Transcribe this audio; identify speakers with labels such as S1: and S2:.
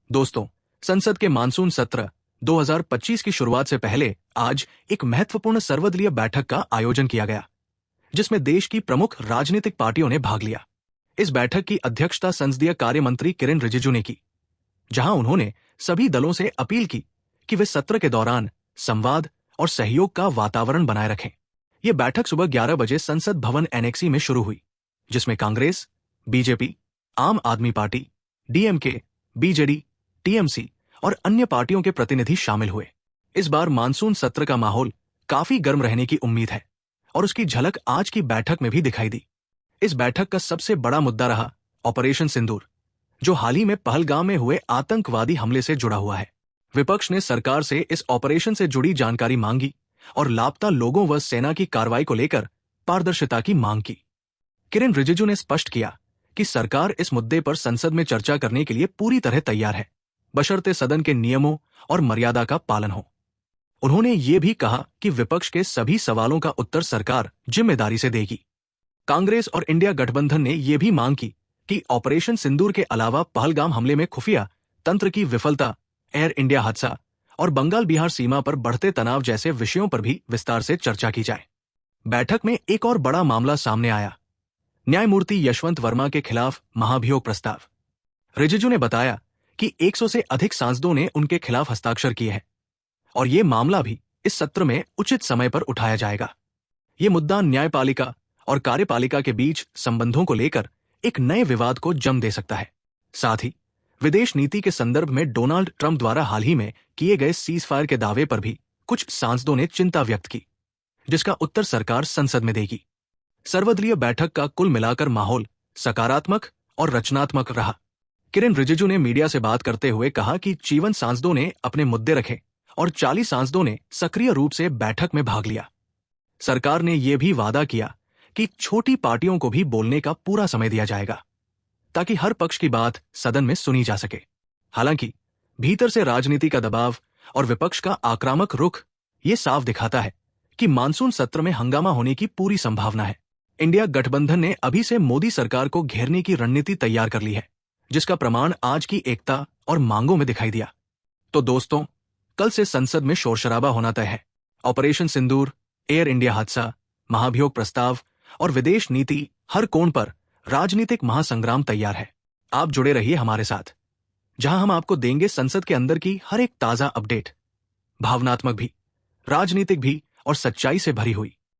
S1: दोस्तों, संसद के मानसून सत्र 2025 की शुरुआत से पहले आज एक महत्वपूर्ण सर्वदलीय बैठक का आयोजन किया गया, जिसमें देश की प्रमुख राजनीतिक पार्टियों ने भाग लिया। इस बैठक की अध्यक्षता संसदीय कार्य मंत्री किरेन रिजिजू ने की, जहां उन्होंने सभी दलों से अपील की कि वे सत्र के दौरान संवाद और सहयोग का वातावरण बनाए रखें। ये बैठक सुबह 11 बजे संसद भवन एनेक्सी में शुरू हुई, जिसमें कांग्रेस, बीजेपी, आम आदमी पार्टी, डीएमके, बीजेडी, टीएमसी और अन्य पार्टियों के प्रतिनिधि शामिल हुए। इस बार मानसून सत्र का माहौल काफी गर्म रहने की उम्मीद है और उसकी झलक आज की बैठक में भी दिखाई दी। इस बैठक का सबसे बड़ा मुद्दा रहा ऑपरेशन सिंदूर, जो हाल ही में पहलगाम में हुए आतंकवादी हमले से जुड़ा हुआ है। विपक्ष ने सरकार से इस ऑपरेशन से जुड़ी जानकारी मांगी और लापता लोगों व सेना की कार्रवाई को लेकर पारदर्शिता की मांग की। किरेन रिजिजू ने स्पष्ट किया कि सरकार इस मुद्दे पर संसद में चर्चा करने के लिए पूरी तरह तैयार है, बशर्ते सदन के नियमों और मर्यादा का पालन हो। उन्होंने ये भी कहा कि विपक्ष के सभी सवालों का उत्तर सरकार जिम्मेदारी से देगी। कांग्रेस और इंडिया गठबंधन ने यह भी मांग की कि ऑपरेशन सिंदूर के अलावा पहलगाम हमले में खुफिया तंत्र की विफलता, एयर इंडिया हादसा और बंगाल बिहार सीमा पर बढ़ते तनाव जैसे विषयों पर भी विस्तार से चर्चा की जाए। बैठक में एक और बड़ा मामला सामने आया, न्यायमूर्ति यशवंत वर्मा के खिलाफ महाभियोग प्रस्ताव। रिजिजू ने बताया कि 100 से अधिक सांसदों ने उनके खिलाफ हस्ताक्षर किए हैं और ये मामला भी इस सत्र में उचित समय पर उठाया जाएगा। ये मुद्दा न्यायपालिका और कार्यपालिका के बीच संबंधों को लेकर एक नए विवाद को जन्म दे सकता है। साथ ही विदेश नीति के संदर्भ में डोनाल्ड ट्रंप द्वारा हाल ही में किए गए सीजफायर के दावे पर भी कुछ सांसदों ने चिंता व्यक्त की, जिसका उत्तर सरकार संसद में देगी। सर्वदलीय बैठक का कुल मिलाकर माहौल सकारात्मक और रचनात्मक रहा। किरेन रिजिजू ने मीडिया से बात करते हुए कहा कि 52 सांसदों ने अपने मुद्दे रखे और 40 सांसदों ने सक्रिय रूप से बैठक में भाग लिया। सरकार ने यह भी वादा किया कि छोटी पार्टियों को भी बोलने का पूरा समय दिया जाएगा, ताकि हर पक्ष की बात सदन में सुनी जा सके। हालांकि भीतर से राजनीति का दबाव और विपक्ष का आक्रामक रुख ये साफ दिखाता है कि मानसून सत्र में हंगामा होने की पूरी संभावना है। इंडिया गठबंधन ने अभी से मोदी सरकार को घेरने की रणनीति तैयार कर ली है, जिसका प्रमाण आज की एकता और मांगों में दिखाई दिया। तो दोस्तों, कल से संसद में शोरशराबा होना तय है। ऑपरेशन सिंदूर, एयर इंडिया हादसा, महाभियोग प्रस्ताव और विदेश नीति, हर कोण पर राजनीतिक महासंग्राम तैयार है। आप जुड़े रहिए हमारे साथ, जहां हम आपको देंगे संसद के अंदर की हर एक ताजा अपडेट, भावनात्मक भी, राजनीतिक भी और सच्चाई से भरी हुई।